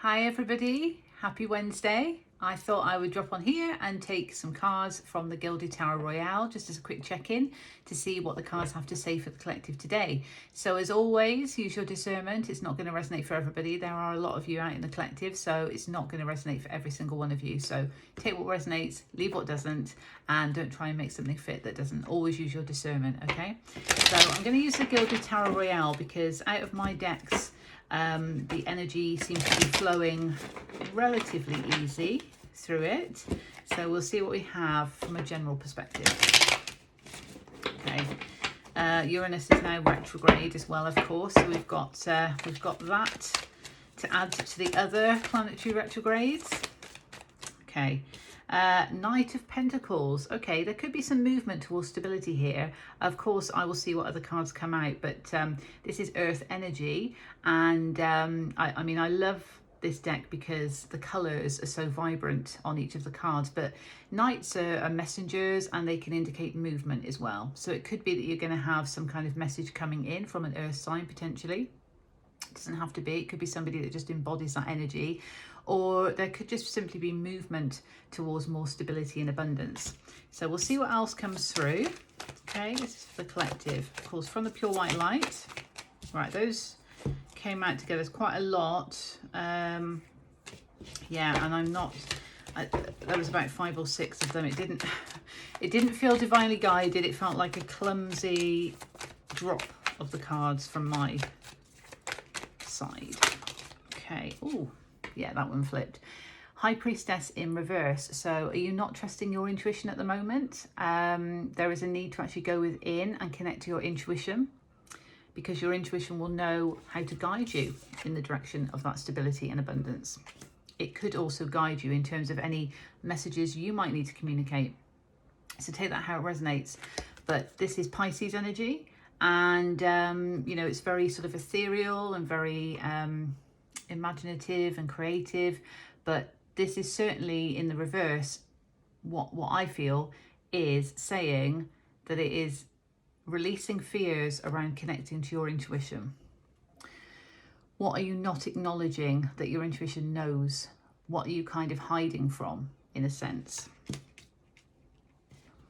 Hi everybody, happy Wednesday. I thought I would drop on here and take some cards from the Gilded Tower Royale just as a quick check-in to see what the cards have to say for the collective today. So as always, use your discernment. It's not going to resonate for everybody. There are a lot of you out in the collective, so it's not going to resonate for every single one of you. So take what resonates, leave what doesn't, and don't try and make something fit that doesn't. Always use your discernment, okay? So I'm going to use the Gilded Tower Royale because out of my decks, the energy seems to be flowing relatively easy through it. So we'll see what we have from a general perspective. Okay, Uranus is now retrograde as well, of course. So we've got that to add to the other planetary retrogrades. Okay. Knight of Pentacles. Okay, there could be some movement towards stability here. Of course, I will see what other cards come out, but this is Earth energy, and I mean, I love this deck because the colours are so vibrant on each of the cards, but knights are messengers and they can indicate movement as well. So it could be that you're going to have some kind of message coming in from an Earth sign potentially. It doesn't have to be. It could be somebody that just embodies that energy, or there could just simply be movement towards more stability and abundance. So we'll see what else comes through. Okay, this is for the collective. Of course, from the pure white light. Right, those came out together. There's quite a lot. Yeah, and I'm not. There was about 5 or 6 of them. It didn't feel divinely guided. It felt like a clumsy drop of the cards from my side. Okay. Oh, yeah, that one flipped. High Priestess in reverse. So are you not trusting your intuition at the moment? There is a need to actually go within and connect to your intuition, because your intuition will know how to guide you in the direction of that stability and abundance. It could also guide you in terms of any messages you might need to communicate. So take that how it resonates. But this is Pisces energy, and you know, it's very sort of ethereal and very imaginative and creative, but this is certainly in the reverse. What I feel is saying that it is releasing fears around connecting to your intuition. What are you not acknowledging that your intuition knows? What are you kind of hiding from, in a sense?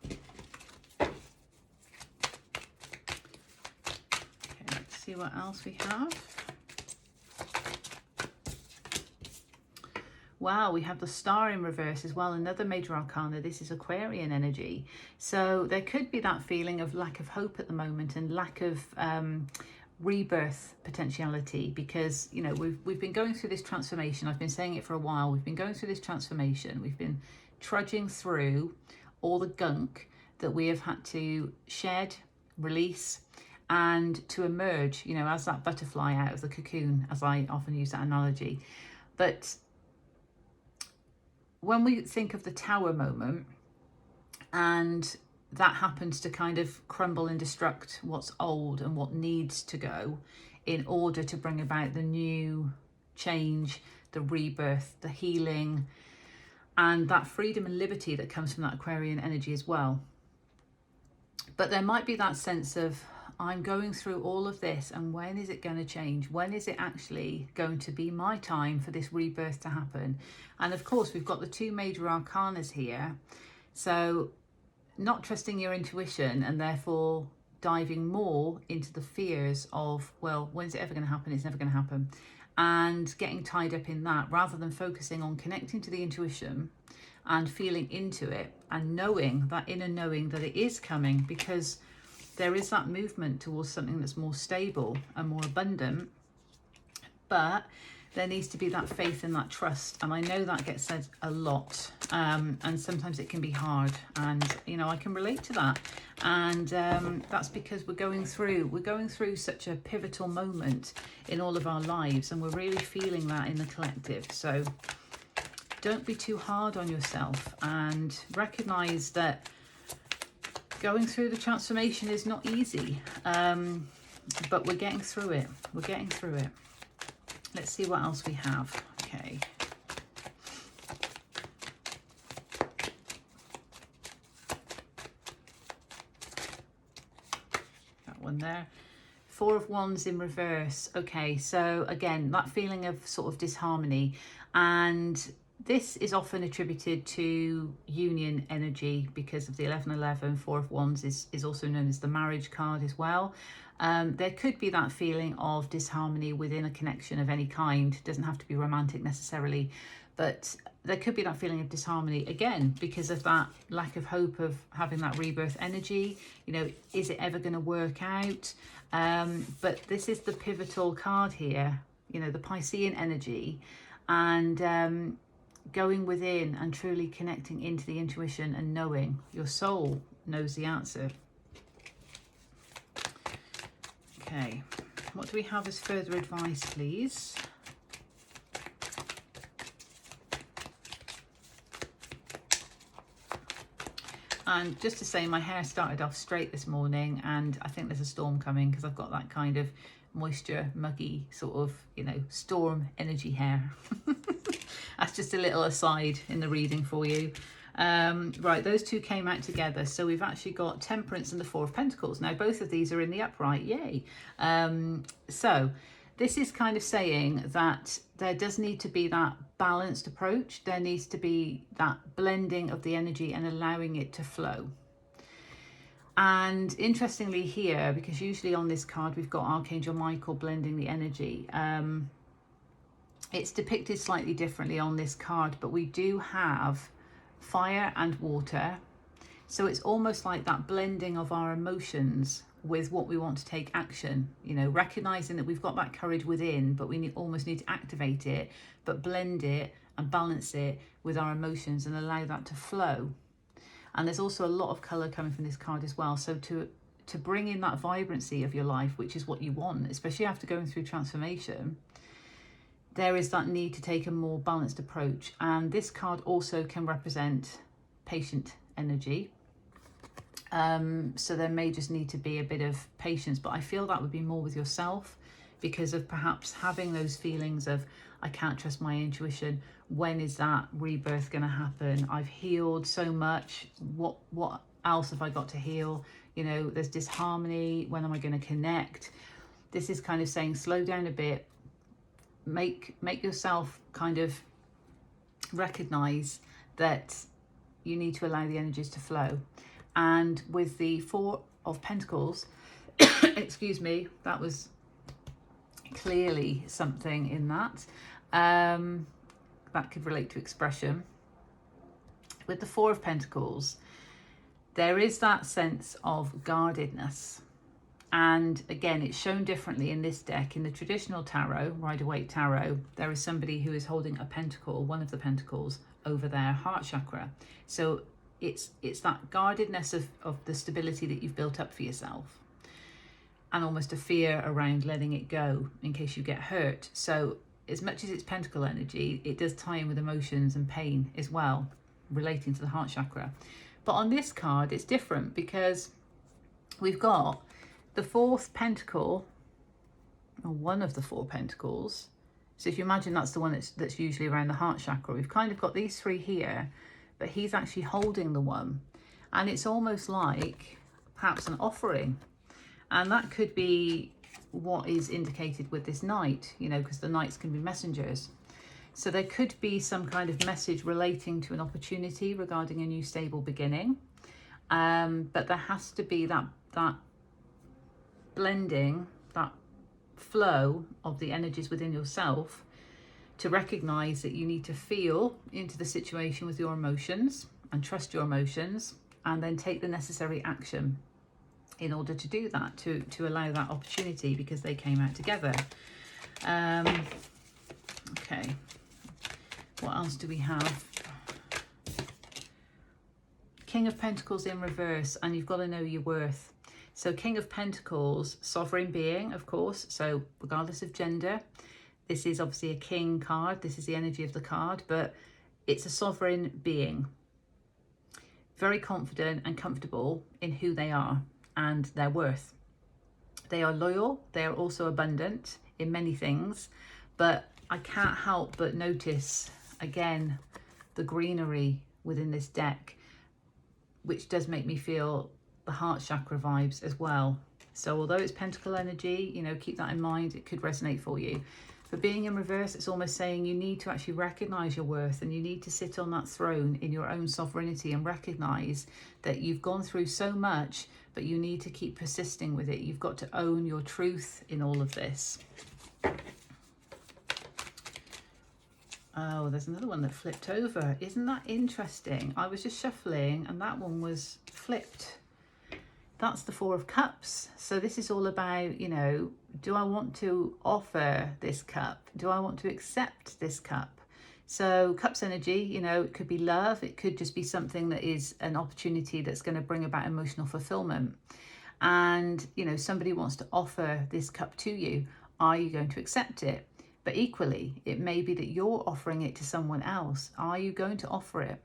Okay, let's see what else we have. Wow, we have the Star in reverse as well, another major arcana. This is Aquarian energy. So there could be that feeling of lack of hope at the moment and lack of rebirth potentiality, because, you know, we've been going through this transformation. I've been saying it for a while. We've been going through this transformation. We've been trudging through all the gunk that we have had to shed, release, and to emerge, you know, as that butterfly out of the cocoon, as I often use that analogy. But when we think of the tower moment, and that happens to kind of crumble and destruct what's old and what needs to go in order to bring about the new change, the rebirth, the healing, and that freedom and liberty that comes from that Aquarian energy as well. But there might be that sense of, I'm going through all of this, and when is it going to change? When is it actually going to be my time for this rebirth to happen? And of course, we've got the 2 major arcanas here. So not trusting your intuition, and therefore diving more into the fears of, well, when's it ever going to happen? It's never going to happen. And getting tied up in that, rather than focusing on connecting to the intuition and feeling into it and knowing, that inner knowing that it is coming, because there is that movement towards something that's more stable and more abundant, but there needs to be that faith and that trust. And I know that gets said a lot, and sometimes it can be hard, and you know, I can relate to that. And that's because we're going through such a pivotal moment in all of our lives, and we're really feeling that in the collective. So don't be too hard on yourself, and recognize that going through the transformation is not easy, but we're getting through it. We're getting through it. Let's see what else we have. Okay. That one there. Four of Wands in reverse. Okay, so again, that feeling of sort of disharmony, and this is often attributed to union energy because of the 1111. Four of Wands is also known as the marriage card as well. There could be that feeling of disharmony within a connection of any kind. It doesn't have to be romantic necessarily, but there could be that feeling of disharmony again because of that lack of hope of having that rebirth energy. You know, is it ever going to work out? But this is the pivotal card here, you know, the Piscean energy, and going within and truly connecting into the intuition and knowing. Your soul knows the answer. Okay, what do we have as further advice, please? And just to say, my hair started off straight this morning, and I think there's a storm coming because I've got that kind of moisture, muggy sort of, you know, storm energy hair. That's just a little aside in the reading for you. Right, those two came out together. So we've actually got Temperance and the Four of Pentacles. Now, both of these are in the upright, yay. So this is kind of saying that there does need to be that balanced approach. There needs to be that blending of the energy and allowing it to flow. And interestingly here, because usually on this card we've got Archangel Michael blending the energy, it's depicted slightly differently on this card, but we do have fire and water. So it's almost like that blending of our emotions with what we want to take action, you know, recognizing that we've got that courage within, but we almost need to activate it, but blend it and balance it with our emotions and allow that to flow. And there's also a lot of color coming from this card as well. So to bring in that vibrancy of your life, which is what you want, especially after going through transformation, there is that need to take a more balanced approach. And this card also can represent patient energy. So there may just need to be a bit of patience, but I feel that would be more with yourself because of perhaps having those feelings of, I can't trust my intuition. When is that rebirth going to happen? I've healed so much. What else have I got to heal? You know, there's disharmony. When am I going to connect? This is kind of saying, slow down a bit. Make yourself kind of recognize that you need to allow the energies to flow. And with the Four of Pentacles, excuse me, that was clearly something in that. That could relate to expression. With the Four of Pentacles, there is that sense of guardedness. And again, it's shown differently in this deck. In the traditional tarot, Rider-Waite Tarot, there is somebody who is holding a pentacle, one of the pentacles, over their heart chakra. So it's that guardedness of the stability that you've built up for yourself, and almost a fear around letting it go in case you get hurt. So as much as it's pentacle energy, it does tie in with emotions and pain as well, relating to the heart chakra. But on this card, it's different because we've got the fourth pentacle, or one of the four pentacles. So if you imagine that's the one that's usually around the heart chakra, we've kind of got these three here, but he's actually holding the one. And it's almost like perhaps an offering. And that could be what is indicated with this knight, you know, because the knights can be messengers. So there could be some kind of message relating to an opportunity regarding a new stable beginning. But there has to be that blending, that flow of the energies within yourself to recognize that you need to feel into the situation with your emotions and trust your emotions, and then take the necessary action in order to do that, to allow that opportunity, because they came out together. Okay, what else do we have? King of Pentacles in reverse, and you've got to know your worth. So King of Pentacles, sovereign being, of course, so regardless of gender. This is obviously a king card. This is the energy of the card, but it's a sovereign being. Very confident and comfortable in who they are and their worth. They are loyal. They are also abundant in many things, but I can't help but notice, again, the greenery within this deck, which does make me feel the heart chakra vibes as well. So although it's pentacle energy, you know, keep that in mind. It could resonate for you. But being in reverse, it's almost saying you need to actually recognize your worth, and you need to sit on that throne in your own sovereignty and recognize that you've gone through so much, but you need to keep persisting with it. You've got to own your truth in all of this. Oh, there's another one that flipped over. Isn't that interesting? I was just shuffling and that one was flipped. That's the Four of Cups. So this is all about, you know, do I want to offer this cup? Do I want to accept this cup? So cups energy, you know, it could be love. It could just be something that is an opportunity that's going to bring about emotional fulfillment. And, you know, somebody wants to offer this cup to you. Are you going to accept it? But equally, it may be that you're offering it to someone else. Are you going to offer it?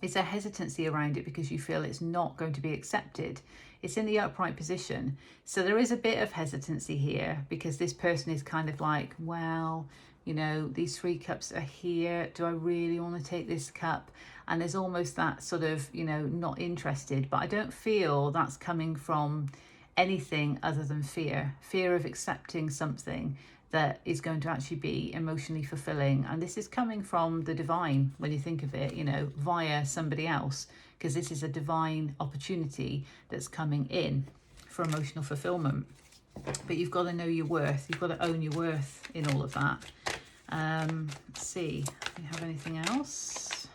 Is there hesitancy around it because you feel it's not going to be accepted? It's in the upright position. So there is a bit of hesitancy here because this person is kind of like, well, you know, these 3 cups are here. Do I really want to take this cup? And there's almost that sort of, you know, not interested. But I don't feel that's coming from anything other than fear of accepting something that is going to actually be emotionally fulfilling. And this is coming from the divine when you think of it, you know, via somebody else, because this is a divine opportunity that's coming in for emotional fulfillment. But you've got to know your worth. You've got to own your worth in all of that. Let's see, do you have anything else?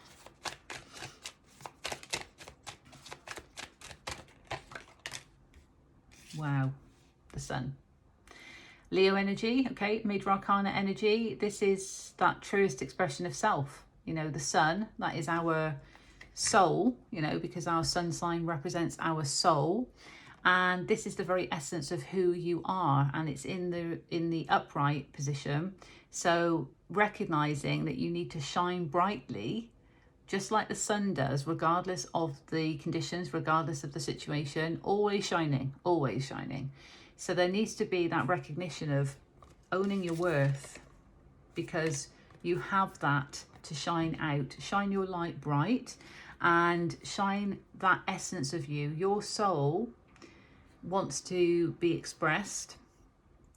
Wow, the sun. Leo energy, okay, Major Arcana energy. This is that truest expression of self. You know, the sun, that is our soul, you know, because our sun sign represents our soul. And this is the very essence of who you are. And it's in the upright position. So recognizing that you need to shine brightly, just like the sun does, regardless of the conditions, regardless of the situation, always shining, always shining. So there needs to be that recognition of owning your worth, because you have that to shine out. Shine your light bright and shine that essence of you. Your soul wants to be expressed.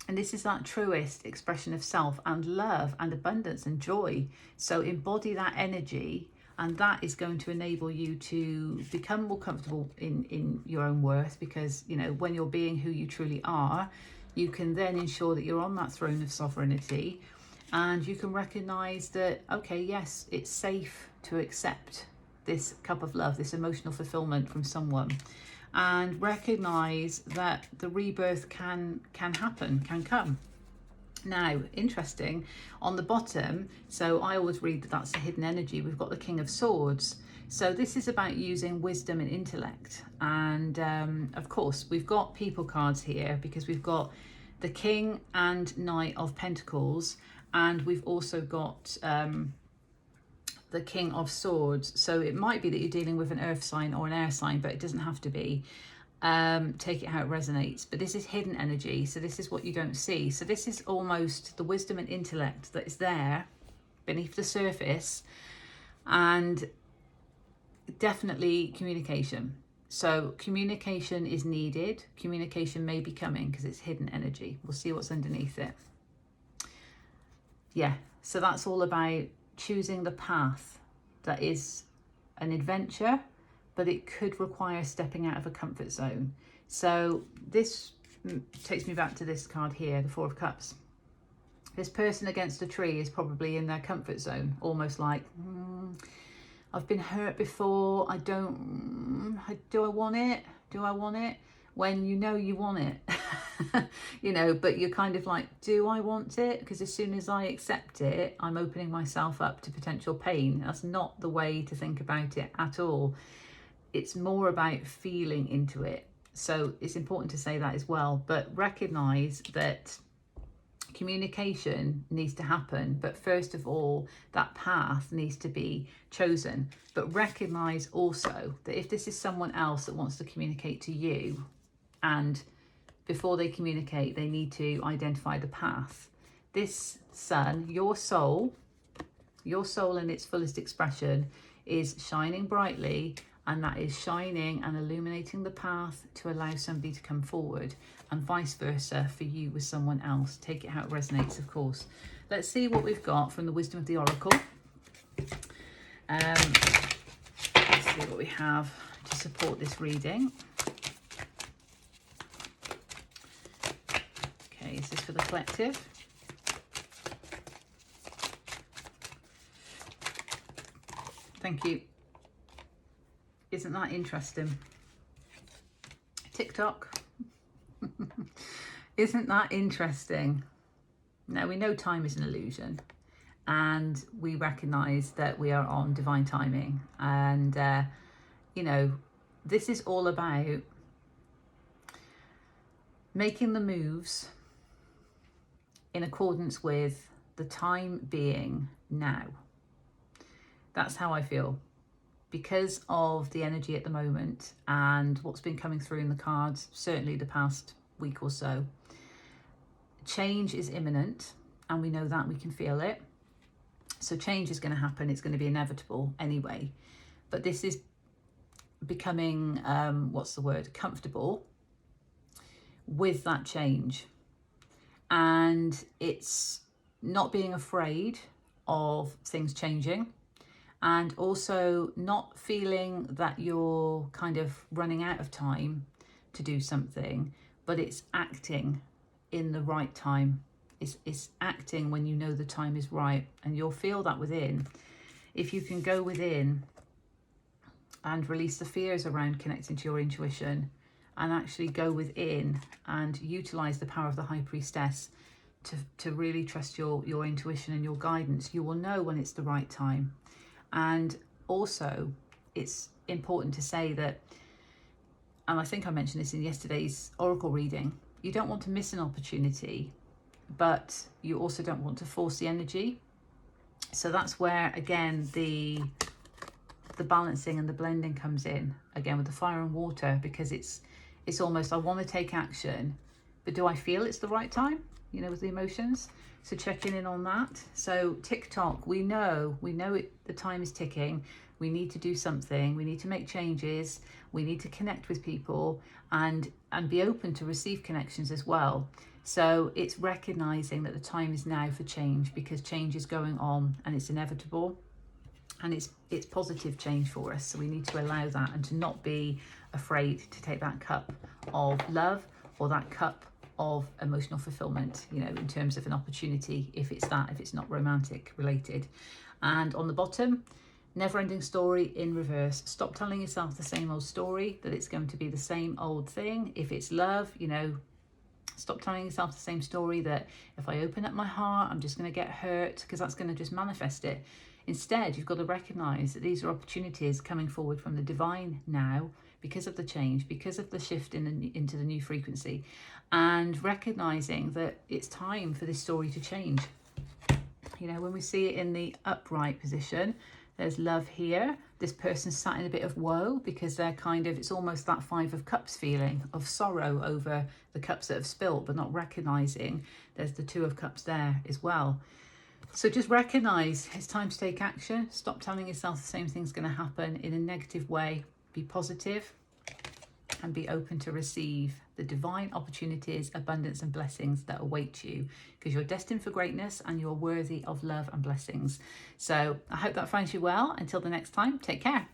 And this is that truest expression of self and love and abundance and joy. So embody that energy, and that is going to enable you to become more comfortable in your own worth, because, you know, when you're being who you truly are, you can then ensure that you're on that throne of sovereignty, and you can recognize that, okay, yes, it's safe to accept this cup of love, this emotional fulfillment from someone, and recognize that the rebirth can happen, can come. Now, interesting, on the bottom, so I always read that that's a hidden energy. We've got the King of Swords. So this is about using wisdom and intellect. And of course, we've got people cards here because we've got the King and Knight of Pentacles. And we've also got the King of Swords. So it might be that you're dealing with an earth sign or an air sign, but it doesn't have to be. Take it how it resonates. But this is hidden energy, so this is what you don't see. So this is almost the wisdom and intellect that is there beneath the surface, and definitely communication. So communication is needed. Communication may be coming because it's hidden energy. We'll see what's underneath it. Yeah, so that's all about choosing the path that is an adventure, but it could require stepping out of a comfort zone. So this takes me back to this card here, the Four of Cups. This person against a tree is probably in their comfort zone, almost like, I've been hurt before, do I want it? Do I want it? When you know you want it, you know, but you're kind of like, do I want it? Because as soon as I accept it, I'm opening myself up to potential pain. That's not the way to think about it at all. It's more about feeling into it. So it's important to say that as well, but recognize that communication needs to happen. But first of all, that path needs to be chosen. But recognize also that if this is someone else that wants to communicate to you, and before they communicate, they need to identify the path. This sun, your soul in its fullest expression, is shining brightly, and that is shining and illuminating the path to allow somebody to come forward, and vice versa for you with someone else. Take it how it resonates, of course. Let's see what we've got from the wisdom of the oracle. Let's see what we have to support this reading. Okay, is this for the collective? Thank you. Isn't that interesting? TikTok. Isn't that interesting? Now, we know time is an illusion, and we recognize that we are on divine timing. And, you know, this is all about making the moves in accordance with the time being now. That's how I feel. Because of the energy at the moment and what's been coming through in the cards, certainly the past week or so, change is imminent, and we know that, we can feel it. So change is going to happen. It's going to be inevitable anyway. But this is becoming, comfortable with that change. And it's not being afraid of things changing, and also not feeling that you're kind of running out of time to do something, but it's acting in the right time. It's acting when you know the time is right, and you'll feel that within. If you can go within and release the fears around connecting to your intuition, and actually go within and utilize the power of the High Priestess to really trust your intuition and your guidance, you will know when it's the right time. And also, it's important to say that, and I think I mentioned this in yesterday's oracle reading, you don't want to miss an opportunity, but you also don't want to force the energy. So that's where, again, the balancing and the blending comes in, again, with the fire and water, because it's almost, I want to take action, but do I feel it's the right time? You know, with the emotions. So checking in on that. So TikTok, we know it, the time is ticking. We need to do something. We need to make changes. We need to connect with people and be open to receive connections as well. So it's recognizing that the time is now for change, because change is going on and it's inevitable, and it's positive change for us. So we need to allow that, and to not be afraid to take that cup of love or that cup of emotional fulfillment, you know, in terms of an opportunity, if it's not romantic related. And on the bottom, never ending story in reverse. Stop telling yourself the same old story, that it's going to be the same old thing. If it's love, you know, stop telling yourself the same story that if I open up my heart, I'm just going to get hurt, because that's going to just manifest it. Instead, you've got to recognize that these are opportunities coming forward from the divine now, because of the change, because of the shift into the new frequency, and recognizing that it's time for this story to change. You know, when we see it in the upright position, there's love here. This person's sat in a bit of woe, because they're kind of, it's almost that 5 of Cups feeling of sorrow over the cups that have spilt, but not recognizing there's the 2 of Cups there as well. So just recognize it's time to take action. Stop telling yourself the same thing's going to happen in a negative way. Be positive and be open to receive the divine opportunities, abundance and blessings that await you, because you're destined for greatness and you're worthy of love and blessings. So I hope that finds you well. Until the next time, take care.